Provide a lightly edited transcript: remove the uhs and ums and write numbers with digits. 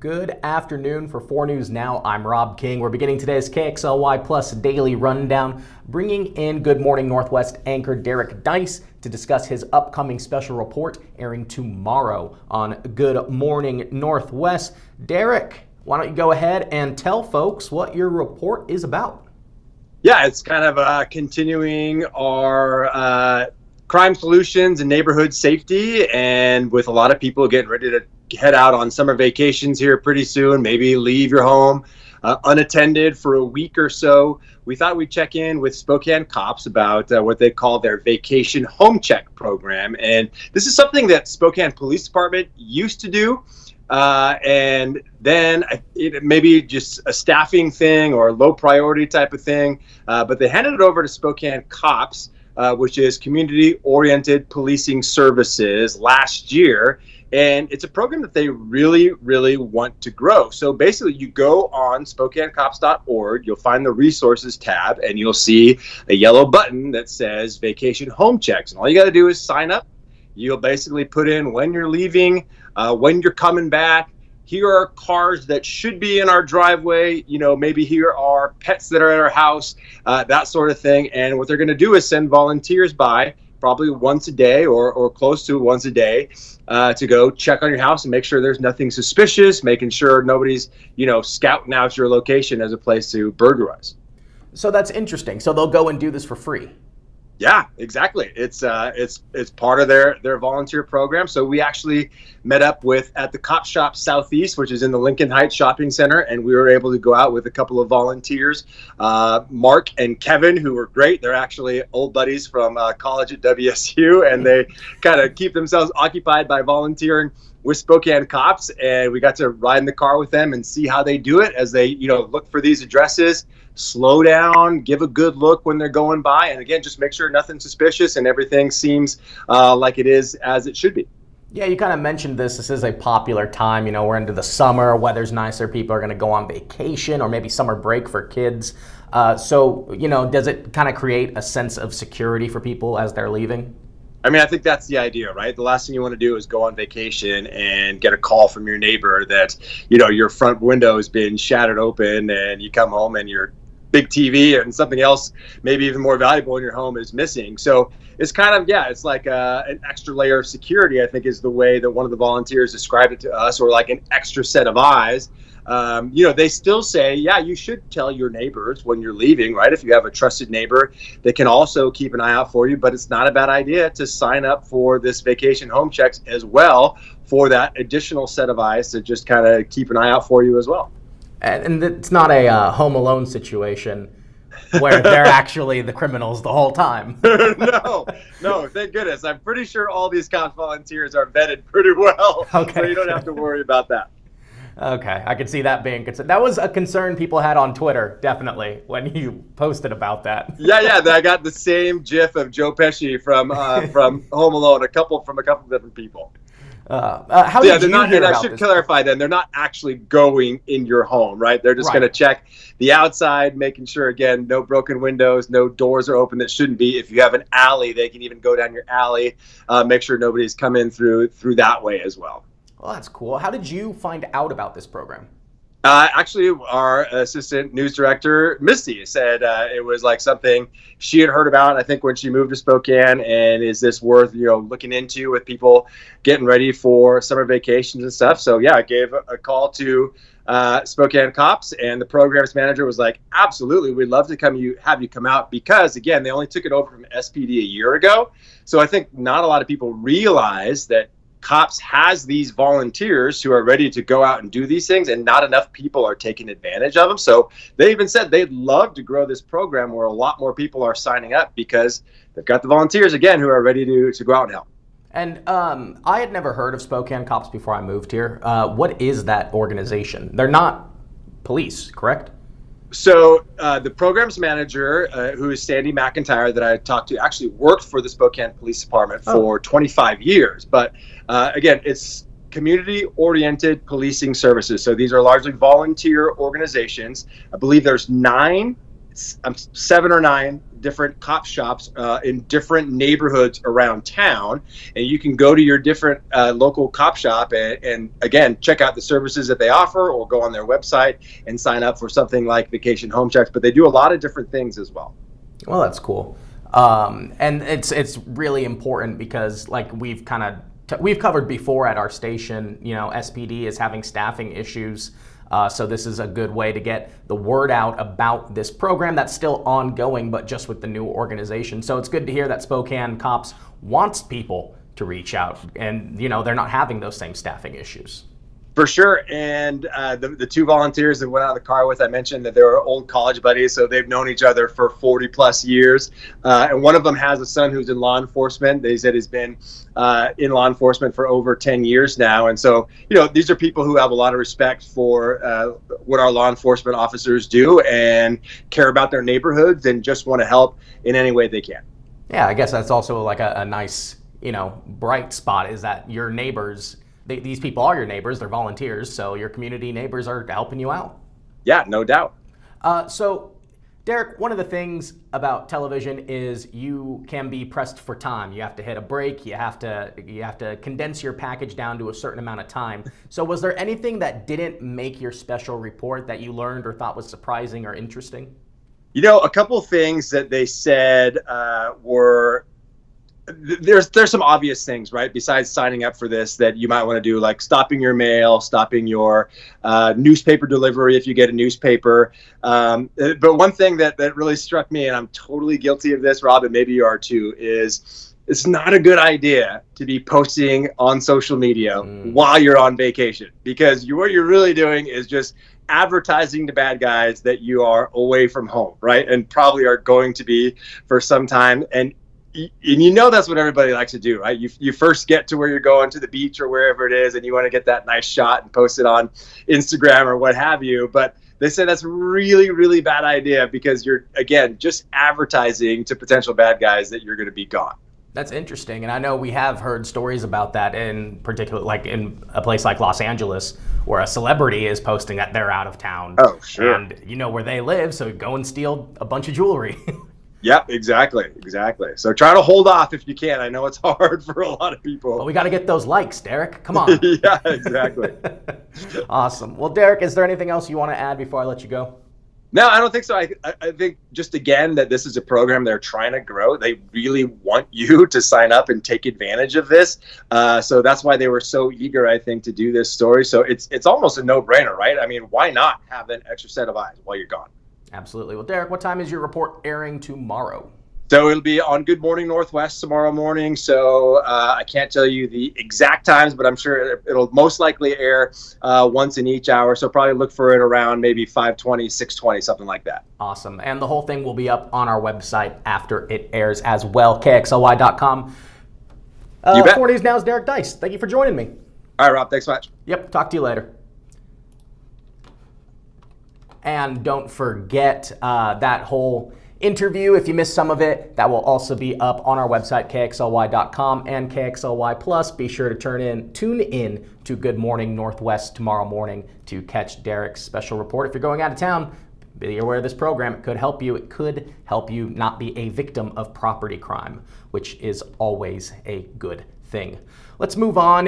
Good afternoon. For 4 News Now, I'm Rob King. We're beginning today's KXLY Plus Daily Rundown, bringing in Good Morning Northwest anchor Derek Deis to discuss his upcoming special report airing tomorrow on Good Morning Northwest. Derek, why don't you go ahead and tell folks what your report is about? Yeah, it's kind of continuing our crime solutions and neighborhood safety, and with a lot of people getting ready to head out on summer vacations here pretty soon, maybe leave your home unattended for a week or so, we thought we'd check in with Spokane cops about what they call their vacation home check program. And this is something that Spokane Police Department used to do. And then it maybe just a staffing thing or a low priority type of thing. But they handed it over to Spokane Cops, which is Community Oriented Policing Services, last year. And it's a program that they really, really want to grow. So basically, you go on SpokaneCops.org, you'll find the resources tab, and you'll see a yellow button that says Vacation Home Checks. And all you got to do is sign up. You'll basically put in when you're leaving, when you're coming back. Here are cars that should be in our driveway. You know, maybe here are pets that are at our house, that sort of thing. And what they're going to do is send volunteers by probably once a day or close to once a day to go check on your house and make sure there's nothing suspicious, making sure nobody's, scouting out your location as a place to burglarize. So that's interesting. So they'll go and do this for free. Yeah, exactly. It's part of their volunteer program. So we actually met up at the Cop Shop Southeast, which is in the Lincoln Heights Shopping Center, and we were able to go out with a couple of volunteers, Mark and Kevin, who were great. They're actually old buddies from college at WSU, and they kind of keep themselves occupied by volunteering with Spokane Cops. And we got to ride in the car with them and see how they do it as they, look for these addresses, slow down, give a good look when they're going by, and again, just make sure nothing's suspicious and everything seems like it is as it should be. Yeah, you kind of mentioned this. This is a popular time. We're into the summer, weather's nicer, people are going to go on vacation or maybe summer break for kids. So, does it kind of create a sense of security for people as they're leaving? I mean, I think that's the idea, right? The last thing you want to do is go on vacation and get a call from your neighbor that, your front window has been shattered open, and you come home and your big TV and something else, maybe even more valuable in your home, is missing. So it's kind of, it's like an extra layer of security, I think, is the way that one of the volunteers described it to us, or like an extra set of eyes. They still say, you should tell your neighbors when you're leaving, right? If you have a trusted neighbor, they can also keep an eye out for you, but it's not a bad idea to sign up for this vacation home checks as well, for that additional set of eyes to just kind of keep an eye out for you as well. And it's not a Home Alone situation where they're actually the criminals the whole time. No, thank goodness. I'm pretty sure all these cops volunteers are vetted pretty well, okay. So you don't have to worry about that. Okay, I could see that being concerned. That was a concern people had on Twitter, definitely, when you posted about that. Yeah, I got the same GIF of Joe Pesci from Home Alone, a couple different people. How did you hear about I should clarify then, they're not actually going in your home, right? They're just going to check the outside, making sure, again, no broken windows, no doors are open that shouldn't be. If you have an alley, they can even go down your alley, make sure nobody's come in through that way as well. Well, that's cool. How did you find out about this program? Actually, our assistant news director, Misty, said it was like something she had heard about, I think, when she moved to Spokane, and is this worth, looking into with people getting ready for summer vacations and stuff. So, I gave a call to Spokane Cops, and the programs manager was like, absolutely, we'd love to have you come out, because, again, they only took it over from SPD a year ago. So I think not a lot of people realize that Cops has these volunteers who are ready to go out and do these things, and not enough people are taking advantage of them. So they even said they'd love to grow this program where a lot more people are signing up, because they've got the volunteers, again, who are ready to go out and help. And I had never heard of Spokane Cops before I moved here. What is that organization? They're not police, correct? So the programs manager, who is Sandy McIntyre, that I talked to, actually worked for the Spokane Police Department for 25 years. But again, it's community-oriented policing services. So these are largely volunteer organizations. I believe there's 7 or 9 different cop shops in different neighborhoods around town, and you can go to your different local cop shop and again check out the services that they offer, or go on their website and sign up for something like vacation home checks. But they do a lot of different things as well. Well, that's cool. And it's really important because, like we've covered before at our station, SPD is having staffing issues. So this is a good way to get the word out about this program that's still ongoing, but just with the new organization. So it's good to hear that Spokane Cops wants people to reach out, and they're not having those same staffing issues. For sure. And the two volunteers that went out of the car with, I mentioned that they were old college buddies, so they've known each other for 40 plus years. And one of them has a son who's in law enforcement. They said he's been in law enforcement for over 10 years now. And so, these are people who have a lot of respect for what our law enforcement officers do and care about their neighborhoods and just want to help in any way they can. Yeah, I guess that's also like a nice, bright spot, is that your neighbors, these people are your neighbors, they're volunteers, so your community neighbors are helping you out. Yeah, no doubt. So, Derek, one of the things about television is you can be pressed for time. You have to hit a break. You have to condense your package down to a certain amount of time. So was there anything that didn't make your special report that you learned or thought was surprising or interesting? A couple of things that they said were, there's some obvious things, right? Besides signing up for this, that you might want to do, like stopping your mail, stopping your newspaper delivery if you get a newspaper. But one thing that really struck me, and I'm totally guilty of this, Rob, and maybe you are too, is it's not a good idea to be posting on social media while you're on vacation, because what you're really doing is just advertising to bad guys that you are away from home, right? And probably are going to be for some time. And that's what everybody likes to do, right? You first get to where you're going, to the beach or wherever it is, and you want to get that nice shot and post it on Instagram or what have you. But they say that's really, really bad idea, because you're, again, just advertising to potential bad guys that you're going to be gone. That's interesting. And I know we have heard stories about that, in particular, like in a place like Los Angeles, where a celebrity is posting that they're out of town. Oh, sure. And you know where they live, so go and steal a bunch of jewelry. Yep, exactly. So try to hold off if you can. I know it's hard for a lot of people. But we got to get those likes, Derek. Come on. Yeah, exactly. Awesome. Well, Derek, is there anything else you want to add before I let you go? No, I don't think so. I think just, again, that this is a program they're trying to grow. They really want you to sign up and take advantage of this. So that's why they were so eager, I think, to do this story. So it's almost a no-brainer, right? I mean, why not have an extra set of eyes while you're gone? Absolutely. Well, Derek, what time is your report airing tomorrow? So it'll be on Good Morning Northwest tomorrow morning. So I can't tell you the exact times, but I'm sure it'll most likely air once in each hour. So probably look for it around maybe 5:20, 6:20, something like that. Awesome. And the whole thing will be up on our website after it airs as well, KXLY.com. 4 News Now's Derek Deis. Thank you for joining me. All right, Rob. Thanks so much. Yep. Talk to you later. And don't forget that whole interview, if you missed some of it, that will also be up on our website, KXLY.com and KXLY Plus. Be sure to tune in to Good Morning Northwest tomorrow morning to catch Derek's special report. If you're going out of town, be aware of this program. It could help you. It could help you not be a victim of property crime, which is always a good thing. Let's move on.